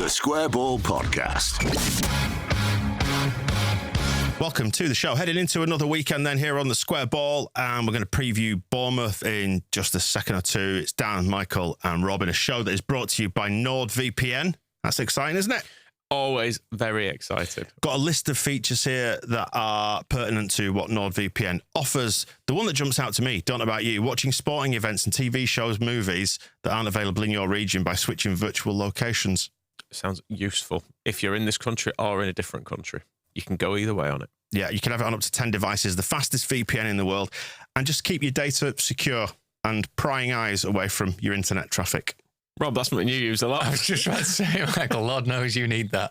The Square Ball Podcast. Welcome to the show. Heading into another weekend then here on the Square Ball, and we're going to preview Bournemouth in just a second or two. It's Dan, Michael and Robin, a show that is brought to you by NordVPN. That's exciting, isn't it? Always very excited. Got a list of features here that are pertinent to what NordVPN offers. The one that jumps out to me, don't know about you, watching sporting events and TV shows, movies that aren't available in your region by switching virtual locations. Sounds useful. If you're in this country or in a different country, you can go either way on it. Yeah, you can have it on up to 10 devices, the fastest VPN in the world, and just keep your data secure and prying eyes away from your internet traffic. Rob, that's something you use a lot. I was just about to say, Michael, Lord knows you need that.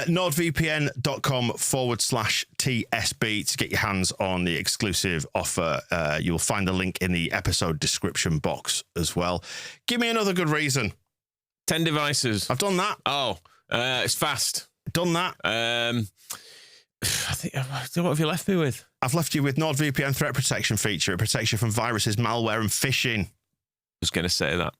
NordVPN.com/TSB to get your hands on the exclusive offer. You'll find the link in the episode description box as well. Give me another good reason. 10 devices. I've done that. Oh, it's fast. Done that. I think, what have you left me with? I've left you with NordVPN threat protection feature. It protects you from viruses, malware, and phishing. I was going to say that.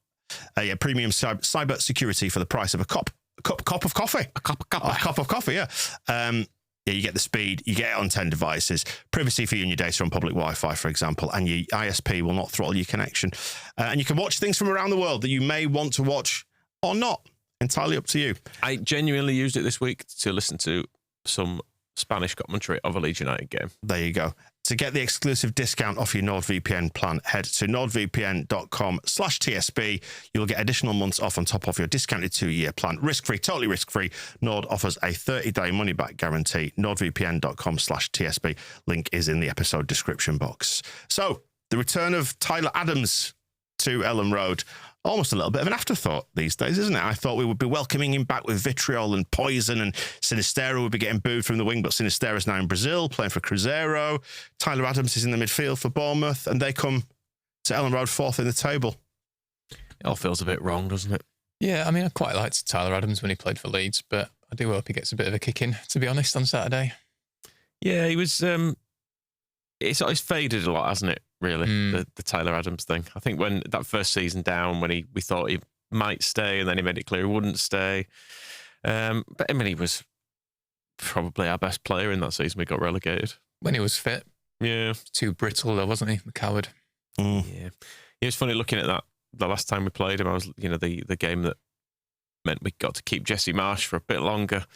Yeah, premium cyber security for the price of a cup of coffee. A cup of coffee, yeah. Yeah, you get the speed, you get it on 10 devices, privacy for you and your data on public Wi-Fi, for example, and your ISP will not throttle your connection. And you can watch things from around the world that you may want to watch or not. Entirely up to you. I genuinely used it this week to listen to some Spanish commentary of a Leeds United game. There you go. To get the exclusive discount off your NordVPN plan, head to nordvpn.com/TSB. You'll get additional months off on top of your discounted 2-year plan. Risk-free, totally risk-free. Nord offers a 30-day money-back guarantee. nordvpn.com/TSB. Link is in the episode description box. So, the return of Tyler Adams to Ellen Road. Almost a little bit of an afterthought these days, isn't it? I thought we would be welcoming him back with vitriol and poison, and Sinistero would be getting booed from the wing, but Sinistero's now in Brazil, playing for Cruzeiro. Tyler Adams is in the midfield for Bournemouth, and they come to Ellen Road fourth in the table. It all feels a bit wrong, doesn't it? Yeah, I mean, I quite liked Tyler Adams when he played for Leeds, but I do hope he gets a bit of a kick in, to be honest, on Saturday. Yeah, he was... It's faded a lot, hasn't it, really, the Tyler Adams thing. I think when that first season down, when we thought he might stay, and then he made it clear he wouldn't stay. But I mean, he was probably our best player in that season. We got relegated. When he was fit. Yeah. Too brittle, though, wasn't he? The coward. Yeah. It was funny looking at that. The last time we played him, I was, the game that meant we got to keep Jesse Marsh for a bit longer.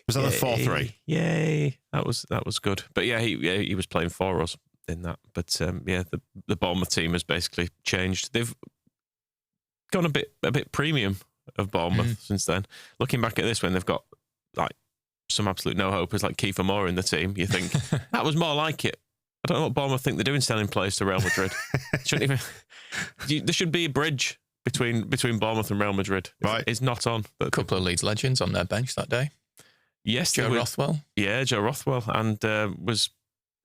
Was that the 4-3? Yay! That was good. But yeah, he was playing for us in that. But the Bournemouth team has basically changed. They've gone a bit premium of Bournemouth since then. Looking back at this, when they've got like some absolute no hopers like Kiefer Moore in the team, you think that was more like it. I don't know what Bournemouth think they're doing selling players to Real Madrid. There should be a bridge between Bournemouth and Real Madrid. Right. It's not on. A couple of Leeds legends on their bench that day. Yes. Joe Rothwell. Yeah, Joe Rothwell. And was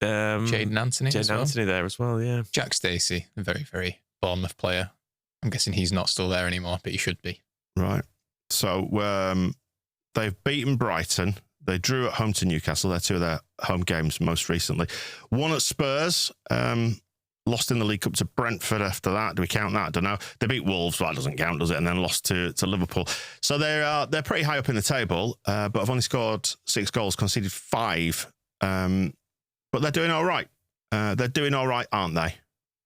Jayden Anthony there as well, yeah. Jack Stacey, a very, very Bournemouth player. I'm guessing he's not still there anymore, but he should be. Right. So they've beaten Brighton. They drew at home to Newcastle. They're two of their home games most recently. One at Spurs. Lost in the League Cup to Brentford after that. Do we count that? I don't know. They beat Wolves. Well, that doesn't count, does it? And then lost to Liverpool. So they're pretty high up in the table, but have only scored 6 goals, conceded 5. But they're doing all right. They're doing all right, aren't they?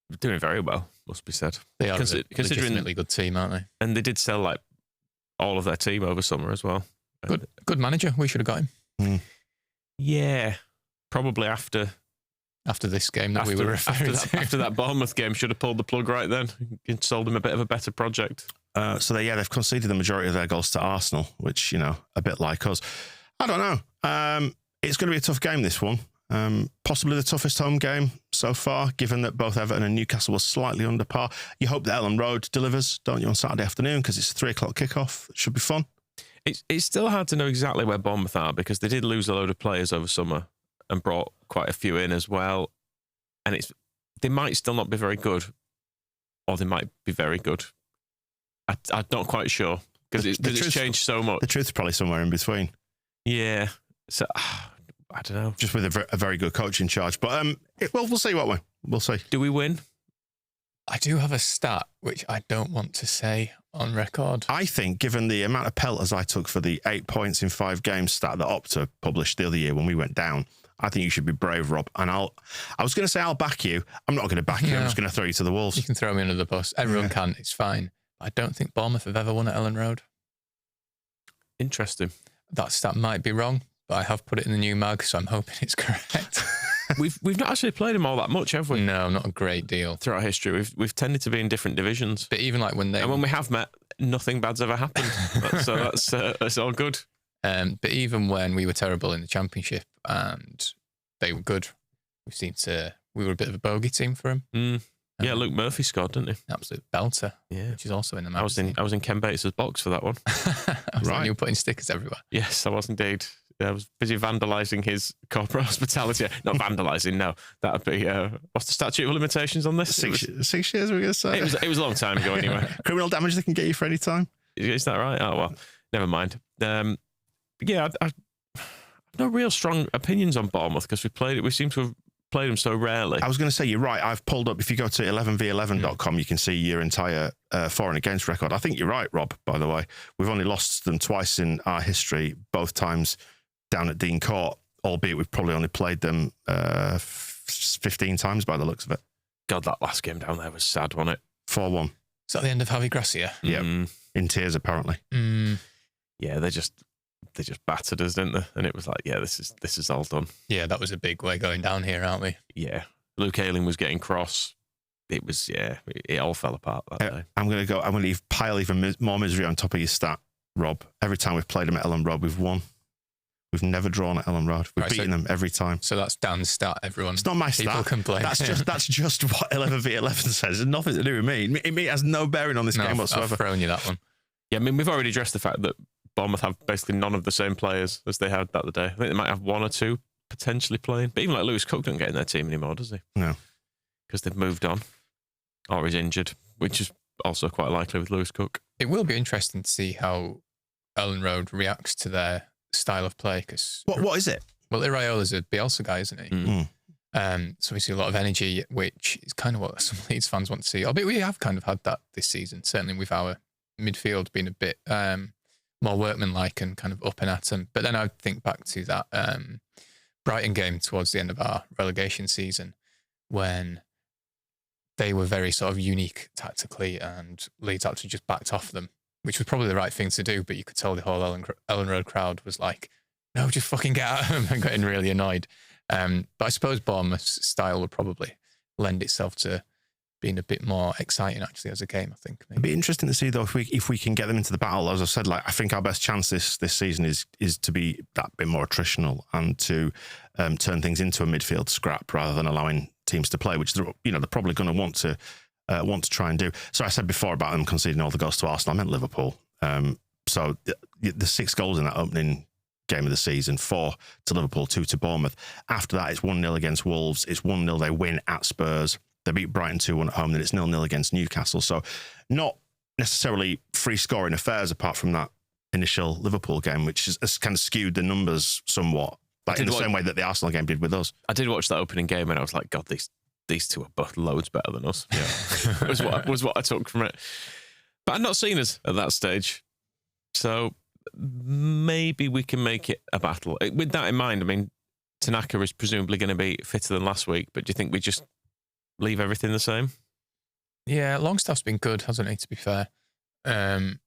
They're doing very well, must be said. They are a legitimately good team, aren't they? And they did sell like all of their team over summer as well. Good manager. We should have got him. Yeah, probably after this game that we were referring to. After that Bournemouth game, should have pulled the plug right then and sold him a bit of a better project. So they've conceded the majority of their goals to Arsenal, which, a bit like us. I don't know. It's going to be a tough game, this one. Possibly the toughest home game so far, given that both Everton and Newcastle were slightly under par. You hope that Ellen Road delivers, don't you, on Saturday afternoon, because it's a 3:00 kickoff. It should be fun. It's still hard to know exactly where Bournemouth are, because they did lose a load of players over summer and brought quite a few in as well. And they might still not be very good, or they might be very good. I'm not quite sure, because it's changed so much. The truth's probably somewhere in between. Yeah. So, I don't know. Just with a very good coach in charge. But we'll see, won't we? We'll see. Do we win? I do have a stat, which I don't want to say on record. I think, given the amount of pelters I took for the 8 points in 5 games stat that Opta published the other year when we went down, I think you should be brave, Rob. And I was going to say I'll back you. I'm not going to back you. I'm just going to throw you to the wolves. You can throw me under the bus. Everyone can. It's fine. I don't think Bournemouth have ever won at Ellen Road. Interesting. That stat might be wrong, but I have put it in the new mag, so I'm hoping it's correct. We've not actually played them all that much, have we? No, not a great deal. Throughout history, we've tended to be in different divisions. But even like when we have met, nothing bad's ever happened. So that's all good. But even when we were terrible in the Championship and they were good, we were a bit of a bogey team for them. Yeah, Luke Murphy scored, didn't he? Absolute belter. Yeah, which is also in the magazine. I was in Ken Bates' box for that one. Right, you were putting stickers everywhere. Yes, I was indeed. I was busy vandalising his corporate hospitality. Not vandalising, no. That would be what's the statute of limitations on this? 6 years, we're going to say. It was a long time ago, anyway. Criminal damage they can get you for any time. Is that right? Oh well, never mind. Yeah, I've no real strong opinions on Bournemouth because we seem to have played them so rarely. I was going to say, you're right. I've pulled up, if you go to 11v11.com, you can see your entire for and against record. I think you're right, Rob, by the way. We've only lost them twice in our history, both times down at Dean Court, albeit we've probably only played them 15 times by the looks of it. God, that last game down there was sad, wasn't it? 4-1. Is that the end of Javi Gracia? Yeah, in tears, apparently. Yeah, they just battered us, didn't they? And it was like, yeah, this is all done. Yeah, that was a big way going down here, aren't we? Yeah. Luke Ayling was getting cross. It was, it all fell apart that day. I'm going to pile even more misery on top of your stat, Rob. Every time we've played them at Ellen Road, we've won. We've never drawn at Ellen Road. We've beaten them every time. So that's Dan's stat, everyone. It's not my stat. People complain. That's just what 11v11 says. It's nothing to do with me. It has no bearing on this game whatsoever. I've thrown you that one. Yeah, I mean, we've already addressed the fact that Bournemouth have basically none of the same players as they had that day. I think they might have one or two potentially playing. But even like Lewis Cook doesn't get in their team anymore, does he? No. Because they've moved on. Or he's injured, which is also quite likely with Lewis Cook. It will be interesting to see how Ellen Road reacts to their style of play. Cause what is it? Well, Iraiola's a Bielsa guy, isn't he? So we see a lot of energy, which is kind of what some Leeds fans want to see. Albeit we have kind of had that this season, certainly with our midfield being a bit more workmanlike and kind of up and at them. But then I think back to that Brighton game towards the end of our relegation season when they were very sort of unique tactically and Leeds actually just backed off them, which was probably the right thing to do, but you could tell the whole Ellen Road crowd was like, no, just fucking get at him, and getting really annoyed. But I suppose Bournemouth's style would probably lend itself to being a bit more exciting actually as a game, I think. Maybe. It'd be interesting to see though if we can get them into the battle. As I said, like I think our best chance this season is to be that bit more attritional and to turn things into a midfield scrap rather than allowing teams to play, which they're probably going to want to try and do. So I said before about them conceding all the goals to Arsenal. I meant Liverpool. So the 6 goals in that opening game of the season, 4 to Liverpool, 2 to Bournemouth. After that, it's 1-0 against Wolves. It's 1-0. They win at Spurs. They beat Brighton 2-1 at home. Then it's 0-0 against Newcastle. So not necessarily free scoring affairs apart from that initial Liverpool game, which has kind of skewed the numbers somewhat. Like in the same way that the Arsenal game did with us. I did watch that opening game and I was like, God, these two are both loads better than us. Yeah, was what I took from it. But I've not seen us at that stage, so maybe we can make it a battle. With that in mind, I mean, Tanaka is presumably going to be fitter than last week, but do you think we just leave everything the same? Yeah, Longstaff's been good, hasn't he, to be fair. And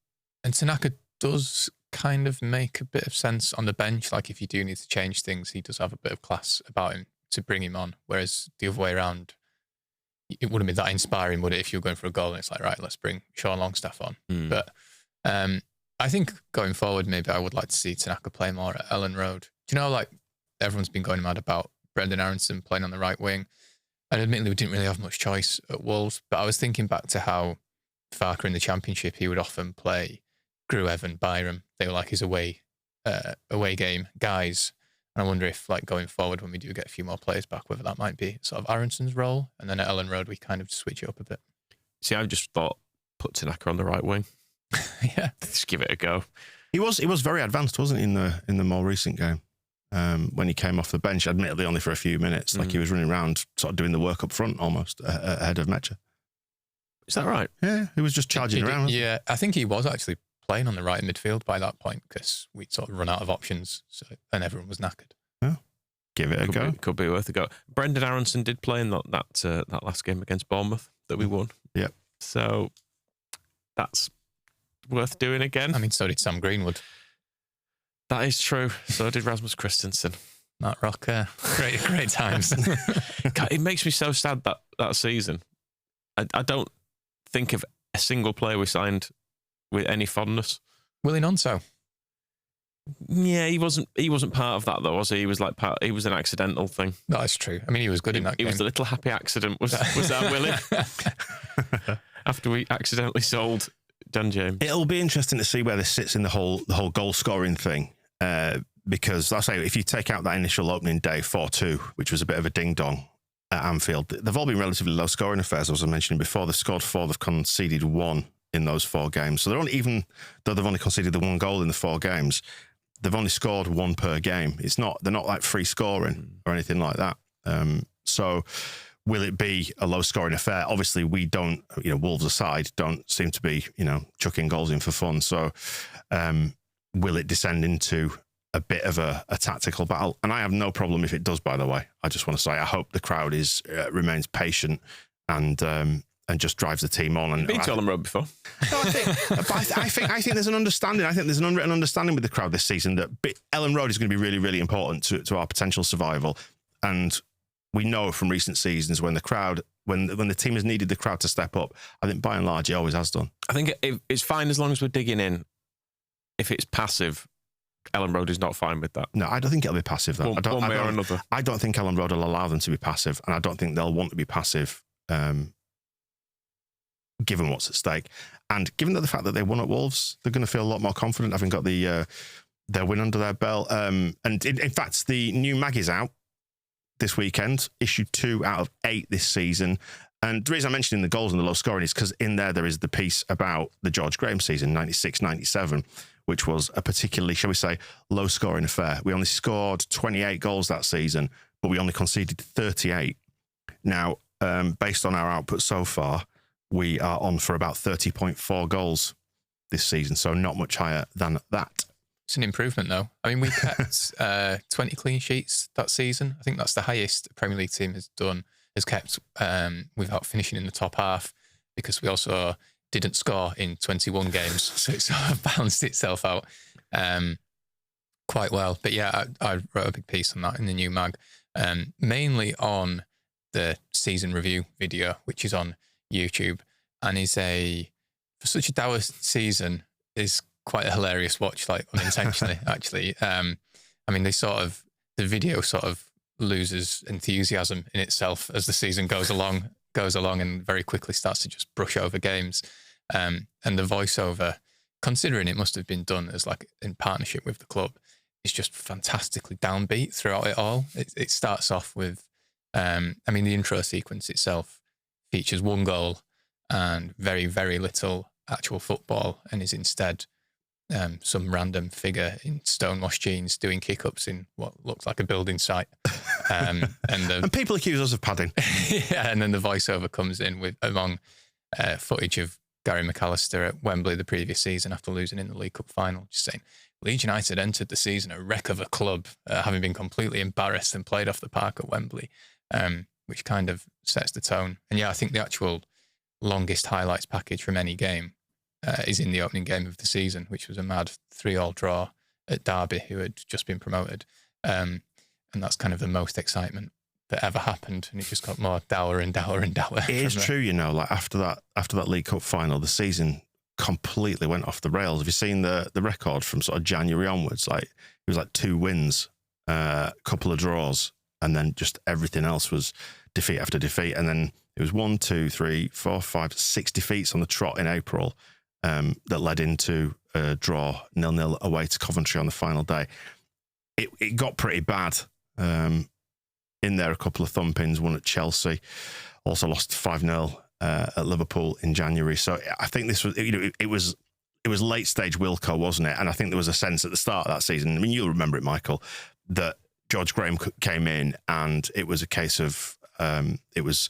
Tanaka does kind of make a bit of sense on the bench. Like if you do need to change things, he does have a bit of class about him to bring him on. Whereas the other way around, it wouldn't be that inspiring, would it, if you were going for a goal and it's like, right, let's bring Sean Longstaff on. But I think going forward, maybe I would like to see Tanaka play more at Ellen Road. Do you know, like everyone's been going mad about Brendan Aronson playing on the right wing. And admittedly, we didn't really have much choice at Wolves, but I was thinking back to how Farker in the Championship, he would often play Gruev and Byram. They were like his away game guys. And I wonder if, like, going forward, when we do get a few more players back, whether that might be sort of Aronson's role. And then at Ellen Road, we kind of switch it up a bit. See, I just thought put Tanaka on the right wing. Yeah, just give it a go. He was very advanced, wasn't he, in the more recent game? When he came off the bench, admittedly only for a few minutes, like he was running around, sort of doing the work up front almost ahead of Mecha. Is that right? Yeah, he was just charging around. Yeah, I think he was actually playing on the right midfield by that point because we'd sort of run out of options, and everyone was knackered. Oh, give it a go. Could be worth a go. Brendan Aronson did play in that last game against Bournemouth that we won. Yep. So that's worth doing again. I mean, so did Sam Greenwood. That is true. So did Rasmus Christensen. Matt Rocker. Great times. God, it makes me so sad that season. I don't think of a single player we signed with any fondness. Willie Nonso. Yeah, he wasn't part of that though, was he? He was he was an accidental thing. That's true. I mean, he was good in that game. He was the little happy accident, was that Willie? After we accidentally sold Dan James. It'll be interesting to see where this sits in the whole goal scoring thing. Because I say, if you take out that initial opening day 4-2, which was a bit of a ding dong at Anfield, they've all been relatively low scoring affairs, as I was mentioning before. They've scored 4, they've conceded 1 in those 4 games. So they're only, even though they've only conceded the 1 goal in the 4 games, they've only scored 1 per game. They're not like free scoring or anything like that. So will it be a low scoring affair? Obviously, we don't, Wolves aside, don't seem to be, chucking goals in for fun. So will it descend into a bit of a tactical battle? And I have no problem if it does, by the way. I just want to say, I hope the crowd remains patient and just drives the team on. And been to Ellen Road before. No, I think there's an understanding. I think there's an unwritten understanding with the crowd this season that Ellen Road is going to be really, really important to our potential survival. And we know from recent seasons when the team has needed the crowd to step up, I think by and large it always has done. I think it's fine as long as we're digging in. If it's passive, Ellen Road is not fine with that. No, I don't think it'll be passive though. One way or another. I don't think Ellen Road will allow them to be passive, and I don't think they'll want to be passive. Given what's at stake, and given the fact that they won at Wolves, they're going to feel a lot more confident having got their win under their belt. And in fact, the new mag is out this weekend, issue 2 out of 8 this season. And the reason I'm mentioning the goals and the low scoring is because in there is the piece about the George Graham season, 96-97, which was a particularly, shall we say, low scoring affair. We only scored 28 goals that season, but we only conceded 38. Now, based on our output so far, we are on for about 30.4 goals this season, so not much higher than that. It's an improvement, though. I mean, we kept 20 clean sheets that season. I think that's the highest a Premier League team has kept without finishing in the top half, because we also didn't score in 21 games, so it sort of balanced itself out quite well. But yeah, I wrote a big piece on that in the new mag, mainly on the season review video, which is on YouTube, and for such a dour season, is quite a hilarious watch, like unintentionally, actually. I mean, the video sort of loses enthusiasm in itself as the season goes along and very quickly starts to just brush over games. And the voiceover, considering it must have been done as like in partnership with the club, is just fantastically downbeat throughout it all. It starts off with, the intro sequence itself features 1 goal and very, very little actual football, and is instead some random figure in stonewashed jeans doing kick-ups in what looks like a building site. And people accuse us of padding. Yeah, and then the voiceover comes in among footage of Gary McAllister at Wembley the previous season after losing in the League Cup final, just saying, Leeds United entered the season a wreck of a club, having been completely embarrassed and played off the park at Wembley, which kind of sets the tone. And yeah, I think the actual longest highlights package from any game is in the opening game of the season, which was a mad 3-3 draw at Derby, who had just been promoted. And that's kind of the most excitement that ever happened, and it just got more dour and dour and dour. It is true, like after that League Cup final, the season completely went off the rails. Have you seen the record from sort of January onwards? Like, it was like 2 wins, a couple of draws, and then just everything else was defeat after defeat. And then it was 1, 2, 3, 4, 5, 6 defeats on the trot in April that led into a draw 0-0 away to Coventry on the final day. It got pretty bad. In there, a couple of thumpings, one at Chelsea, also lost 5-0 at Liverpool in January. So I think this was, it was late stage Wilco, wasn't it? And I think there was a sense at the start of that season, I mean, you'll remember it, Michael, that George Graham came in and it was a case of it was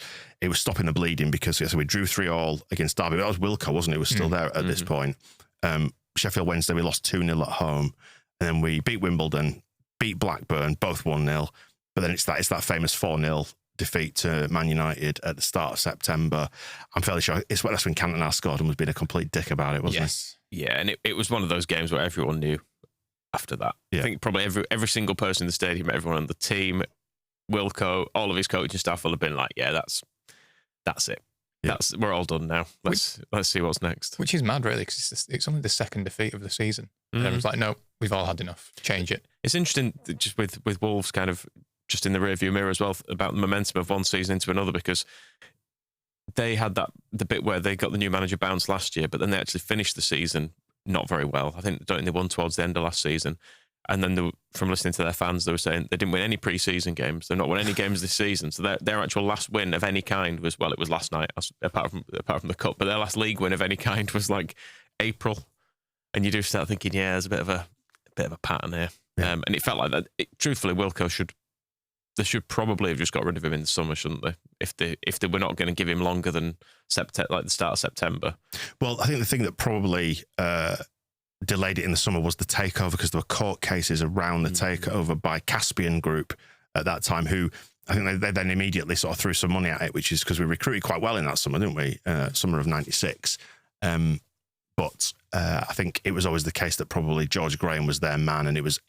stopping the bleeding because we drew 3-3 against Derby. That was Wilco, wasn't it? It was still there at this point. Sheffield Wednesday, we lost 2-0 at home, and then we beat Wimbledon, beat Blackburn, both 1-0. But then it's that famous 4-0 defeat to Man United at the start of September. I'm fairly sure that's when Cantona scored and was being a complete dick about it, wasn't he? Yeah, and it was one of those games where everyone knew after that. Yeah. I think probably every single person in the stadium, everyone on the team, Wilco, all of his coaching staff will have been like, yeah, that's it. Yeah. We're all done now. Let's see what's next. Which is mad, really, because it's only the second defeat of the season. And everyone's like, no, we've all had enough. Change it. It's interesting, just with Wolves kind of just in the rearview mirror as well, about the momentum of one season into another, because they had the bit where they got the new manager bounce last year, but then they actually finished the season not very well. I think they won towards the end of last season. And then from listening to their fans, they were saying they didn't win any pre-season games. They've not won any games this season. So their actual last win of any kind was, well, it was last night, apart from the cup. But their last league win of any kind was like April. And you do start thinking, yeah, there's a bit of a pattern here. Yeah. And it felt like that. Truthfully, Wilco they should probably have just got rid of him in the summer, shouldn't they? If they were not going to give him longer than the start of September. Well, I think the thing that probably delayed it in the summer was the takeover, because there were court cases around the takeover by Caspian Group at that time, who I think they then immediately sort of threw some money at it, which is because we recruited quite well in that summer, didn't we? Summer of '96. But I think it was always the case that probably George Graham was their man, and it was.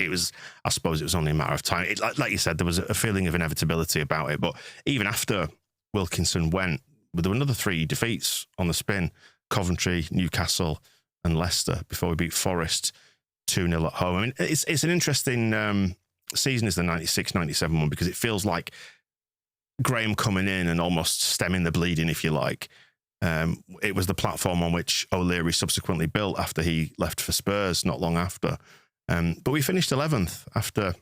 I suppose it was only a matter of time. Like you said, there was a feeling of inevitability about it. But even after Wilkinson went, there were another 3 defeats on the spin: Coventry, Newcastle, and Leicester, before we beat Forest 2-0 at home. I mean, it's an interesting season, is the 96-97 one, because it feels like Graham coming in and almost stemming the bleeding, if you like. It was the platform on which O'Leary subsequently built after he left for Spurs not long after. But we finished 11th after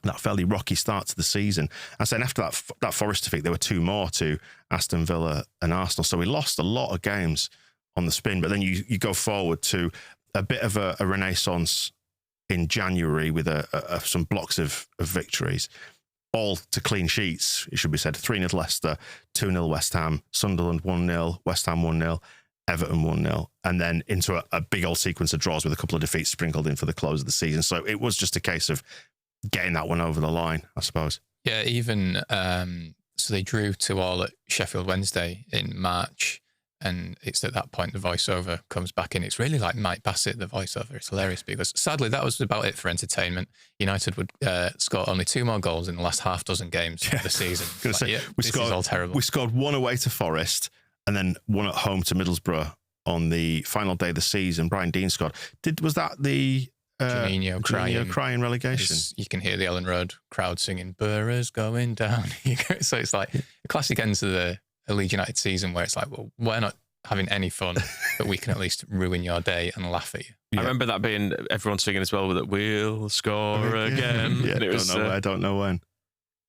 that fairly rocky start to the season. And then after that Forest defeat, there were 2 more to Aston Villa and Arsenal. So we lost a lot of games on the spin. But then you go forward to a bit of a renaissance in January with some blocks of victories, all to clean sheets, it should be said. 3-0 Leicester, 2-0 West Ham, Sunderland 1-0, West Ham 1-0, Everton 1-0, and then into a big old sequence of draws with a couple of defeats sprinkled in for the close of the season. So it was just a case of getting that one over the line, I suppose. Yeah, even so they drew 2-2 at Sheffield Wednesday in March, and it's at that point the voiceover comes back in. It's really like Mike Bassett, the voiceover. It's hilarious because sadly that was about it for entertainment. United would score only 2 more goals in the last half dozen games of the season. This is all terrible. We scored 1 away to Forest and then 1 at home to Middlesbrough on the final day of the season. Brian Dean scored. Was that the Juninho crying relegation? You can hear the Ellen Road crowd singing "Burra's going down." So it's like a classic end to a Leeds United season where it's like, well, we're not having any fun, but we can at least ruin your day and laugh at you. Yeah. I remember that being everyone singing as well with it. We'll score again. Yeah, I don't know when.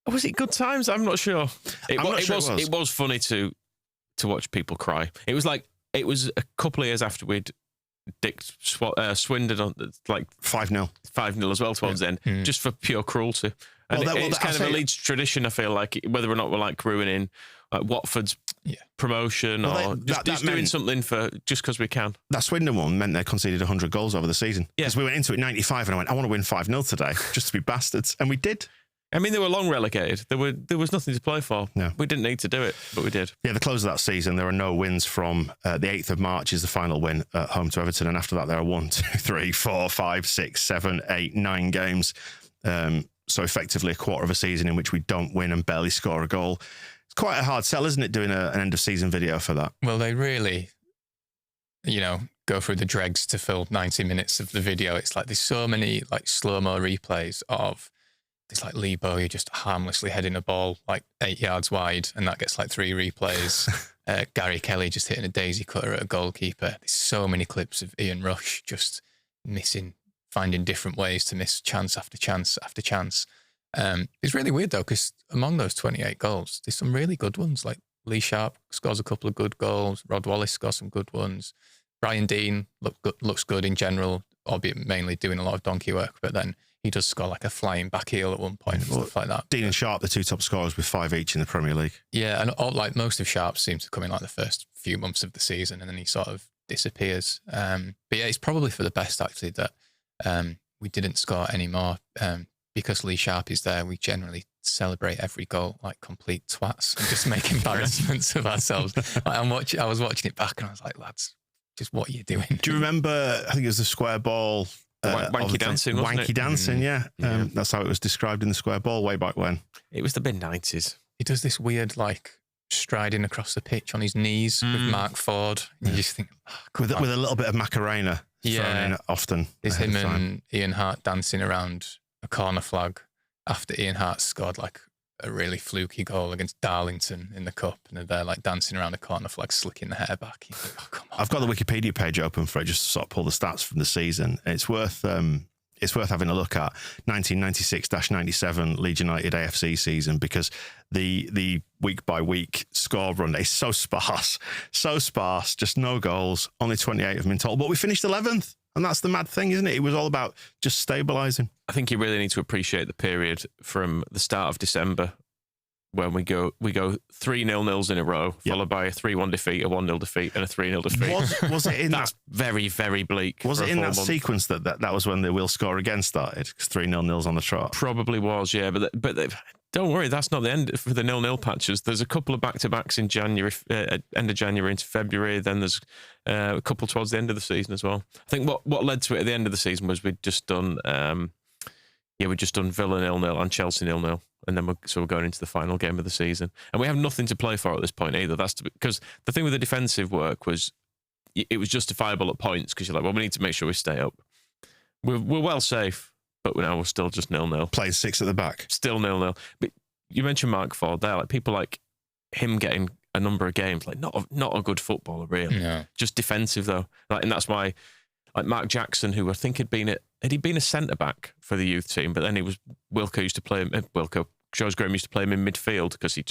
Was it good times? I'm not sure. It was funny to watch people cry. It was a couple of years after we'd dicked Swindon on like 5-0 as well towards the end, just for pure cruelty. And it's kind of a Leeds tradition, I feel like, whether or not we're like ruining Watford's promotion or just doing something just because we can. That Swindon one meant they conceded 100 goals over the season. Because we went into it 95 and I went, I want to win 5-0 today, just to be bastards. And we did. I mean, they were long relegated. There was nothing to play for. No. We didn't need to do it, but we did. Yeah, the close of that season, there are no wins from the 8th of March is the final win at home to Everton. And after that, there are 1, 2, 3, 4, 5, 6, 7, 8, 9 games. So effectively a quarter of a season in which we don't win and barely score a goal. It's quite a hard sell, isn't it, doing an end of season video for that? Well, they really, go through the dregs to fill 90 minutes of the video. It's like there's so many like slow-mo replays of this like Lee Bowyer just harmlessly heading a ball like 8 yards wide, and that gets like 3 replays. Gary Kelly just hitting a daisy cutter at a goalkeeper. There's so many clips of Ian Rush just finding different ways to miss chance after chance after chance. It's really weird though, because among those 28 goals, there's some really good ones. Like Lee Sharp scores a couple of good goals. Rod Wallace scores some good ones. Brian Dean looks good in general, albeit mainly doing a lot of donkey work. But then, he does score like a flying back heel at one point and stuff like that. Dean and Sharp, the 2 top scorers with 5 each in the Premier League. Yeah, and like most of Sharp seems to come in like the first few months of the season, and then he sort of disappears. But yeah, it's probably for the best actually that we didn't score any more. Because Lee Sharp is there, we generally celebrate every goal like complete twats and just make embarrassments of ourselves. Like, I was watching it back and I was like, lads, just what are you doing? Do you remember, I think it was the square ball... wanky dancing, wasn't it? Wanky dancing, yeah. That's how it was described in the square ball way back when. It was the mid-90s. He does this weird, like, striding across the pitch on his knees with Mark Ford. And you just think... Oh, with a little bit of Macarena thrown in often. There's him and Ian Hart dancing around a corner flag after Ian Hart scored, like, a really fluky goal against Darlington in the Cup, and they're there like dancing around a corner flag, slicking the hair back. You think, oh, come on, I've got the Wikipedia page open for it, just to sort of pull the stats from the season. It's worth having a look at 1996-97 Leeds United AFC season, because the week by week score run is so sparse, just no goals, only 28 have been told, but we finished 11th. And that's the mad thing, isn't it? It was all about just stabilising. I think you really need to appreciate the period from the start of December when we go 3 0-0s in a row, followed by a 3-1 defeat, a 1-0 defeat, and a 3-0 defeat. Was it in That's very, very bleak. Was it in that sequence that was when the will score again started? 3 0-0s on the trot. Probably was, yeah. But don't worry, that's not the end for the 0-0 patches. There's a couple of back-to-backs in January, end of January into February. Then there's a couple towards the end of the season as well. I think what led to it at the end of the season was we'd just done Villa 0-0 and Chelsea 0-0, and then we're going into the final game of the season, and we have nothing to play for at this point either. That's because the thing with the defensive work was it was justifiable at points, because you're like, well, we need to make sure we stay up. We're well safe. But now we're still just 0-0. Playing 6 at the back. Still 0-0. But you mentioned Mark Ford there. Like, people like him getting a number of games, like not a good footballer, really. No. Just defensive, though. Like, and that's why, like Mark Jackson, who I think had he been a centre-back for the youth team, but then Wilco used to play him, George Graham used to play him in midfield because he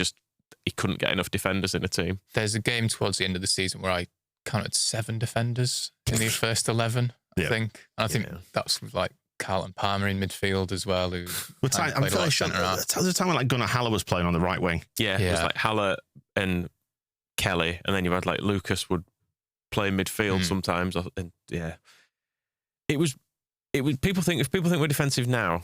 couldn't get enough defenders in a team. There's a game towards the end of the season where I counted 7 defenders in the first 11, I think. And I think that's like Carlton Palmer in midfield as well. Who I'm fairly sure there was a time when like Gunnar Haller was playing on the right wing. Yeah, it was like Haller and Kelly, and then you had like Lucas would play midfield sometimes. And yeah, it was. People think we're defensive now.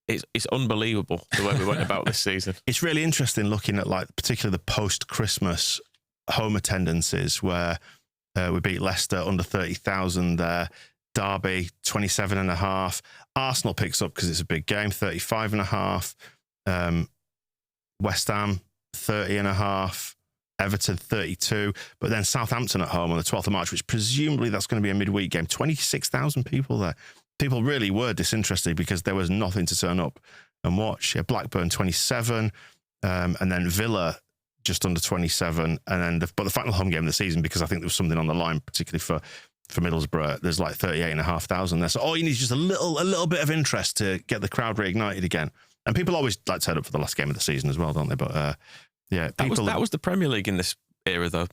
It's unbelievable the way we went about this season. It's really interesting looking at like particularly the post-Christmas home attendances where we beat Leicester under 30,000 there. Derby, 27.5. Arsenal picks up because it's a big game, 35.5. West Ham, 30.5. Everton, 32. But then Southampton at home on the 12th of March, which presumably that's going to be a midweek game. 26,000 people there. People really were disinterested because there was nothing to turn up and watch. Yeah, Blackburn, 27. And then Villa, just under 27. And then the final home game of the season, because I think there was something on the line, particularly for Middlesbrough, there's like 38,500 there. So all you need is just a little bit of interest to get the crowd reignited again. And people always like turn up for the last game of the season as well, don't they? But yeah, that was the Premier League in this era, though.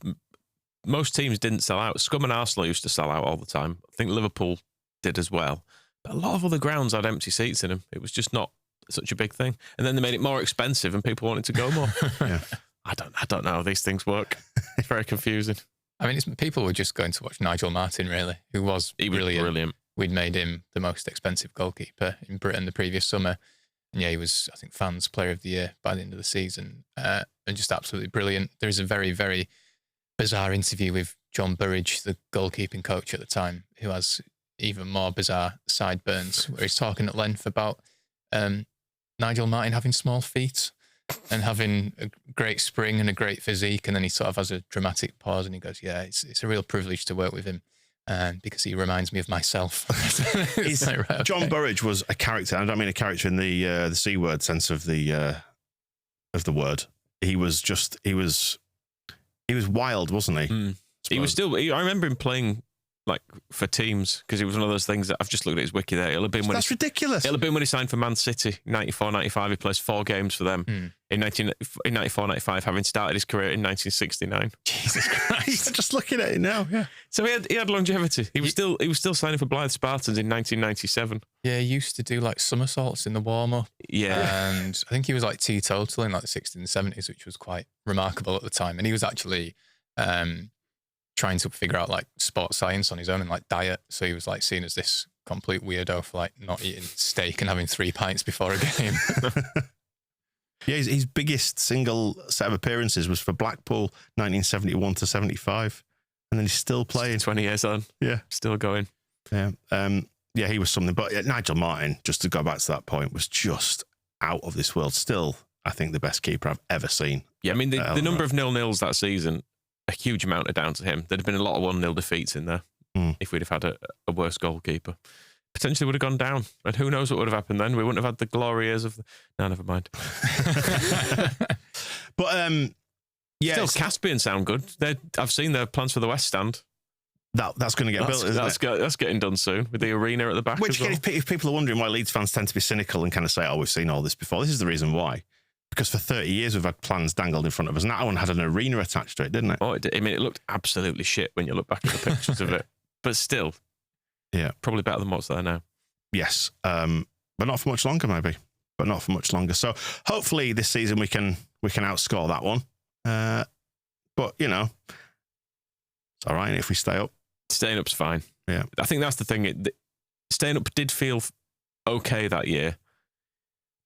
Most teams didn't sell out. Scum and Arsenal used to sell out all the time. I think Liverpool did as well. But a lot of other grounds had empty seats in them. It was just not such a big thing. And then they made it more expensive, and people wanted to go more. Yeah. I don't know how these things work. It's very confusing. I mean, people were just going to watch Nigel Martin, really, who was brilliant. We'd made him the most expensive goalkeeper in Britain the previous summer. And yeah, he was, I think, Fans Player of the Year by the end of the season. And just absolutely brilliant. There is a very, very bizarre interview with John Burridge, the goalkeeping coach at the time, who has even more bizarre sideburns, where he's talking at length about Nigel Martin having small feet and having a great spring and a great physique. And then he sort of has a dramatic pause and he goes, yeah, it's a real privilege to work with him because he reminds me of myself. Like, right, John Burridge was a character. I don't mean a character in the C word sense of the word. He was wild, wasn't he? He was still, I remember him playing like for teams, because it was one of those things that I've just looked at his wiki there. It'll have been when That's ridiculous. It'll have been when he signed for Man City, 94-95. He plays 4 games for them in 94-95, having started his career in 1969. Jesus Christ! Just looking at it now, yeah. So he had longevity. He was still signing for Blythe Spartans in 1997. Yeah, he used to do like somersaults in the warm up. Yeah, and I think he was like teetotal in like the 60s and 70s, which was quite remarkable at the time. And he was actually trying to figure out like sports science on his own and like diet. So he was like seen as this complete weirdo for like not eating steak and having 3 pints before a game. Yeah, his biggest single set of appearances was for Blackpool, 1971 to 75, and then he's still playing. 20 years on, Yeah, still going. yeah, yeah. He was something. But Nigel Martin, just to go back to that point, was just out of this world. Still, I think the best keeper I've ever seen. Yeah, I mean the number of 0-0s that season, a huge amount are down to him. There'd have been a lot of 1-0 defeats in there if we'd have had a worse goalkeeper. Potentially would have gone down, and who knows what would have happened then? We wouldn't have had the glory years of. No, never mind. But yeah, still Caspian sound good. I've seen their plans for the West Stand. that's going to get built, isn't it? That's getting done soon with the arena at the back. Which, as well. if people are wondering why Leeds fans tend to be cynical and kind of say, "Oh, we've seen all this before," this is the reason why. Because for 30 years we've had plans dangled in front of us, and that one had an arena attached to it, didn't it? Oh, I mean, it looked absolutely shit when you look back at the pictures of it, but still, yeah, probably better than what's there now. Yes, but not for much longer, maybe. But not for much longer. So hopefully this season we can outscore that one. But you know, it's all right if we stay up. Staying up's fine. Yeah, I think that's the thing. Staying up did feel okay that year,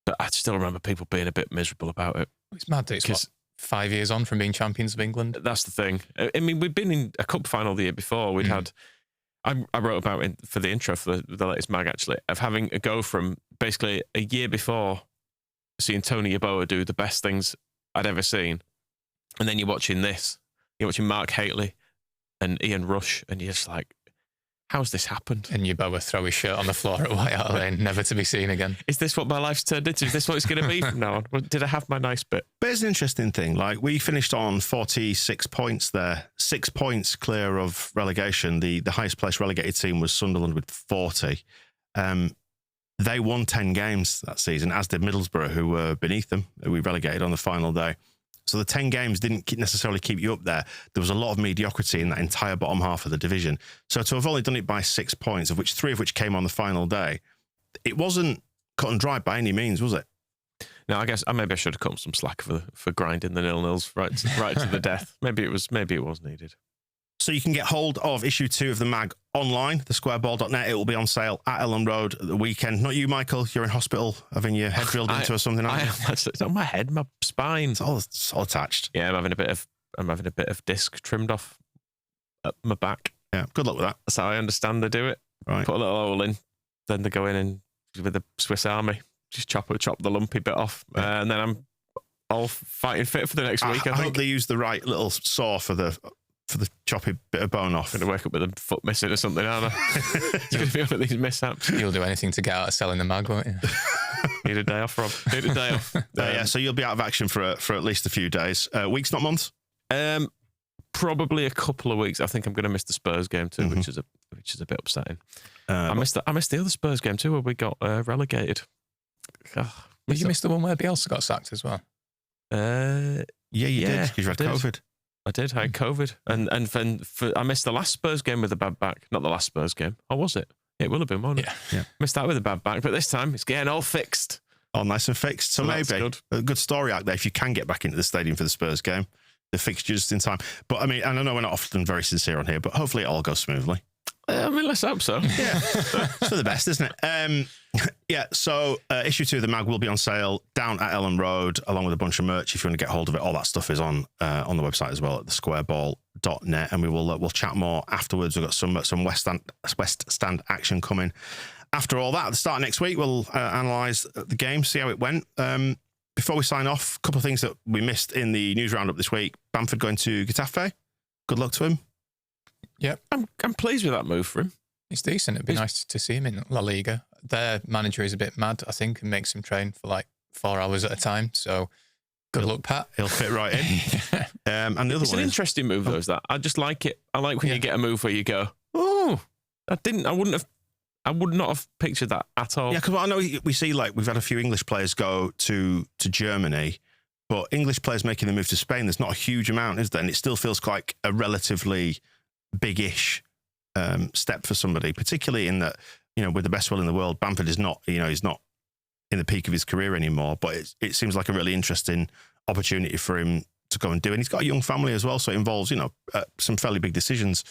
but I still remember people being a bit miserable about it. It's mad that it's 5 years on from being champions of England. That's the thing. I mean, we'd been in a cup final the year before. We'd had. I wrote about it for the intro for the latest mag, actually, of having a go from basically a year before seeing Tony Yeboah do the best things I'd ever seen. And then you're watching this. You're watching Mark Haitley and Ian Rush, and you're just like, how's this happened? And Yeboah throw his shirt on the floor at White Hart Lane, never to be seen again. Is this what my life's turned into? Is this what it's going to be from now on? Well, did I have my nice bit? but it's an interesting thing. Like, we finished on 46 points there, 6 points clear of relegation. The highest placed relegated team was Sunderland with 40. They won 10 games that season, as did Middlesbrough, who were beneath them, who we relegated on the final day. So the 10 games didn't necessarily keep you up there. There was a lot of mediocrity in that entire bottom half of the division. So to have only done it by 6 points, of which 3 of which came on the final day, it wasn't cut and dry by any means, was it? No, I guess maybe I should have cut some slack for grinding the 0-0s right to the death. Maybe it was needed. So you can get hold of issue 2 of the mag online, thesquareball.net. It will be on sale at Ellen Road at the weekend. Not you, Michael. You're in hospital having your head drilled into or something. It's not my head, my spine. It's all attached. Yeah, I'm having a bit of disc trimmed off at my back. Yeah, good luck with that. That's how I understand they do it. Right. Put a little hole in, then they go in and with the Swiss Army, just chop the lumpy bit off, and then I'm all fighting fit for the next week. I hope think they use the right little saw for the choppy bit of bone off. I'm going to wake up with a foot missing or something, aren't I? It's going to be one of these mishaps. You'll do anything to get out of selling the mag, won't you? Need a day off, Rob. Need a day off. Yeah, so you'll be out of action for at least a few days. Weeks, not months? Probably a couple of weeks. I think I'm going to miss the Spurs game too, which is a bit upsetting. I missed the other Spurs game too, where we got relegated. Did you miss the one where Bielsa got sacked as well? Yeah, you did, because you had COVID. I did. I had COVID, and then I missed the last Spurs game with a bad back. Not the last Spurs game. Or was it? It will have been, won't it? Yeah. Missed that with a bad back, but this time it's getting all fixed. All nice and fixed. So maybe a good story out there if you can get back into the stadium for the Spurs game. The fixture just in time. But I mean, and I know we're not often very sincere on here, but hopefully it all goes smoothly. I mean, let's hope so. Yeah, it's for the best, isn't it? Yeah, so issue 2 of the mag will be on sale down at Ellen Road, along with a bunch of merch. If you want to get hold of it, all that stuff is on the website as well at thesquareball.net, and we'll chat more afterwards. We've got some West Stand action coming. After all that, at the start of next week, we'll analyse the game, see how it went. Before we sign off, a couple of things that we missed in the news roundup this week. Bamford going to Getafe. Good luck to him. Yep. I'm pleased with that move for him. It's decent. It'd be nice to see him in La Liga. Their manager is a bit mad, I think, and makes him train for like 4 hours at a time. So good luck, Pat. He'll fit right in. And the other it's one an interesting move, though, is that. I just like it. I like when you get a move where you go, oh, I would not have pictured that at all. Yeah, because I know we see, like, we've had a few English players go to Germany, but English players making the move to Spain, there's not a huge amount, is there? And it still feels like a relatively big-ish step for somebody, particularly in that, with the best will in the world, Bamford is not, he's not in the peak of his career anymore, but it seems like a really interesting opportunity for him to go and do. And he's got a young family as well, so it involves, some fairly big decisions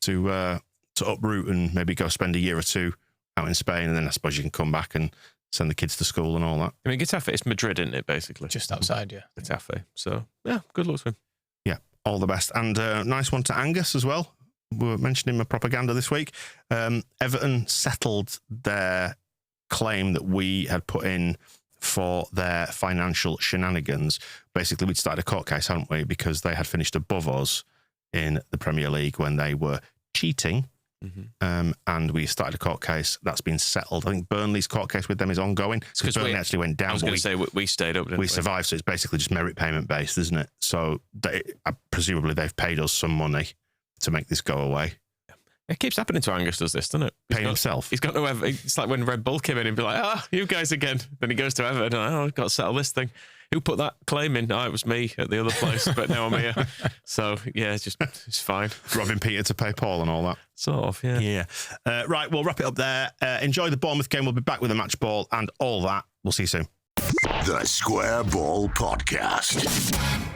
to uproot and maybe go spend a year or two out in Spain, and then I suppose you can come back and send the kids to school and all that. I mean, Getafe, it's Madrid, isn't it, basically? Just outside, yeah. Getafe. So, yeah, good luck to him. Yeah, all the best. And nice one to Angus as well. We were mentioning my propaganda this week. Everton settled their claim that we had put in for their financial shenanigans. Basically, we'd started a court case, hadn't we? Because they had finished above us in the Premier League when they were cheating. And we started a court case that's been settled. I think Burnley's court case with them is ongoing. Because Burnley actually went down. I was going to say we stayed up, didn't we? We survived, so it's basically just merit payment based, isn't it? So presumably they've paid us some money to make this go away. It keeps happening to Angus, does this, doesn't it? Paying himself. He's got no ever. It's like when Red Bull came in and be like, you guys again. Then he goes to Everton. I've got to settle this thing. Who put that claim in? It was me at the other place, but now I'm here. So, yeah, it's fine. Robbing Peter to pay Paul and all that. Sort of, yeah. Yeah. Right, we'll wrap it up there. Enjoy the Bournemouth game. We'll be back with a match ball and all that. We'll see you soon. The Square Ball Podcast.